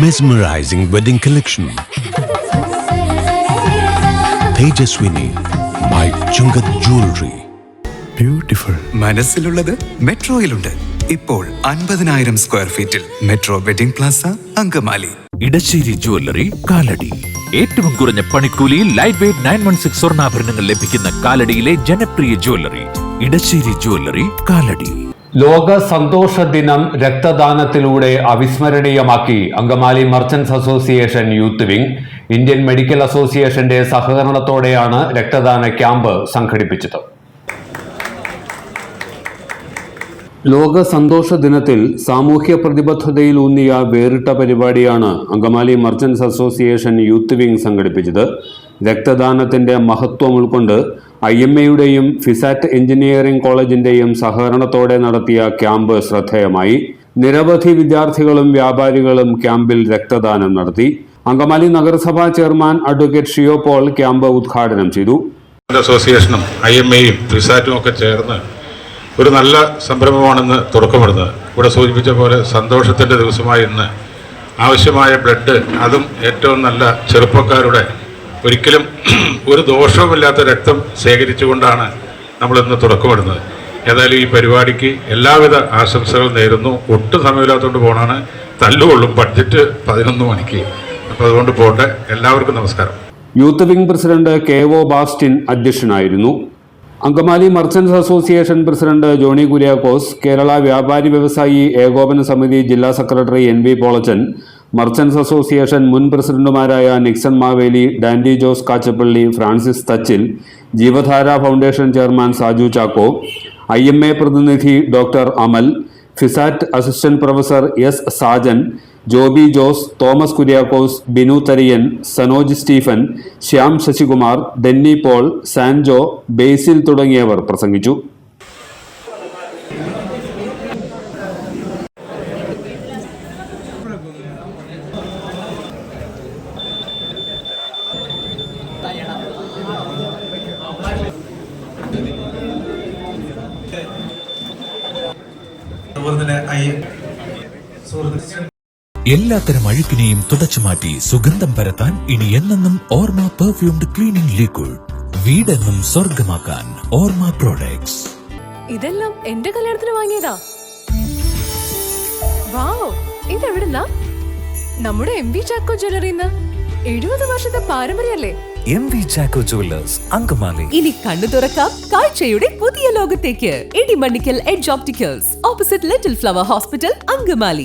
Mesmerizing wedding collection. Tejaswini by Chungat Jewelry. Beautiful. മനസ്സിലുള്ളത് മെട്രോയിലുണ്ട്. ഇപ്പോൾ 50,000 square ഫീറ്റിൽ metro wedding plaza Angamaly. Edassery jewellery Kalady. ഏറ്റവും കുറഞ്ഞ പണിക്കൂലിയിൽ ലൈറ്റ് വെയ്റ്റ് 916 സ്വർണ്ണാഭരണങ്ങൾ ലഭിക്കുന്ന കാലടിയിലെ ജനപ്രിയ ജ്വല്ലറി ഇടശ്ശേരി ജ്വല്ലറി കാലടി. ലോക സന്തോഷ ദിനം രക്തദാനത്തിലൂടെ അവിസ്മരണീയമാക്കി Angamaly merchants association youth wing. Indian medical അസോസിയേഷന്റെ സഹകരണത്തോടെയാണ് രക്തദാന ക്യാമ്പ് സംഘടിപ്പിച്ചത്. ലോക സന്തോഷ ദിനത്തിൽ സാമൂഹ്യ പ്രതിബദ്ധതയിലൂന്നിയ വേറിട്ട പരിപാടിയാണ് Angamaly merchants association youth wing സംഘടിപ്പിച്ചത്. രക്തദാനത്തിന്റെ മഹത്വം ഉൾക്കൊണ്ട് IMAയുടെയും ഫിസാറ്റ് എഞ്ചിനീയറിംഗ് കോളേജിന്റെയും സഹകരണത്തോടെ നടത്തിയ ക്യാമ്പ് ശ്രദ്ധേയമായി. നിരവധി വിദ്യാർത്ഥികളും വ്യാപാരികളും ക്യാമ്പിൽ രക്തദാനം നടത്തി. അങ്കമാലി നഗരസഭാ chairman advocate Shiyo Paul camp ഉദ്ഘാടനം ചെയ്തു. അസോസിയേഷനും IMAയും ഫിസാറ്റും ഒക്കെ ചേർന്ന് ഒരു നല്ല സംരംഭമാണെന്ന് തുടക്കമിടുന്നത്. ഇവിടെ സൂചിപ്പിച്ച പോലെ സന്തോഷത്തിൻ്റെ ദിവസമായി ഇന്ന് ആവശ്യമായ ബ്ലഡ്, അതും ഏറ്റവും നല്ല ചെറുപ്പക്കാരുടെ ഒരിക്കലും ഒരു ദോഷവുമില്ലാത്ത രക്തം ശേഖരിച്ചുകൊണ്ടാണ് നമ്മളിന്ന് തുടക്കമിടുന്നത്. ഏതായാലും ഈ പരിപാടിക്ക് എല്ലാവിധ ആശംസകൾ നേരുന്നു. ഒട്ടും സമയമില്ലാത്തതുകൊണ്ട് പോകണമാണ്. തല്ലുകൊള്ളും. ബഡ്ജറ്റ് 11 മണിക്ക്. അപ്പോൾ അതുകൊണ്ട് പോട്ടെ. എല്ലാവർക്കും നമസ്കാരം. Youth wing president KO Bastin അധ്യക്ഷനായിരുന്നു. Angamaly merchants association president Johny Kuriakose, Kerala വ്യാപാരി വ്യവസായി ഏകോപന സമിതി ജില്ലാ secretary NB Polachan, merchants association മുൻ പ്രസിഡന്റുമാരായ Nixon Maveli, Dandy Jose Kachappilly, Francis Thachil, Jeevadhara foundation chairman Saju Chacko, IMA പ്രതിനിധി doctor Amal, FISAT assistant professor S Sajan, Joby Jose, Thomas Kuriakose, Binu Thariyan, Sanoj Stephen, Shyam Sasikumar, Denny Paul, Sanjo, Basil തുടങ്ങിയവർ പ്രസംഗിച്ചു. എല്ലാത്തരം അഴുക്കിനെയും തുടച്ചുമാറ്റി സുഗന്ധം പരത്താൻ ഇനി എന്നെന്നും ഓർമ്മ പെർഫ്യൂംഡ് ക്ലീനിംഗ് ലിക്വിഡ്. വീടെന്നും സ്വർഗമാക്കാൻ ഓർമ്മ പ്രോഡക്ട്സ്. ഇതെല്ലാം എന്റെ കല്യാണത്തിന് വാങ്ങിയതാ. വാവ്, ഇതെവിടുന്നാ? നമ്മുടെ MV ചാക്കോ ജ്വല്ലറിന്ന്. 70 വർഷത്തെ പാരമ്പര്യല്ലേ. MV Chacko jewellers Angamaly. ഇനി കണ്ണു തുറക്കാം കാഴ്ചയുടെ പുതിയ ലോകത്തേക്ക്. Idimannikkal edge opticals, opposite little flower hospital, Angamaly.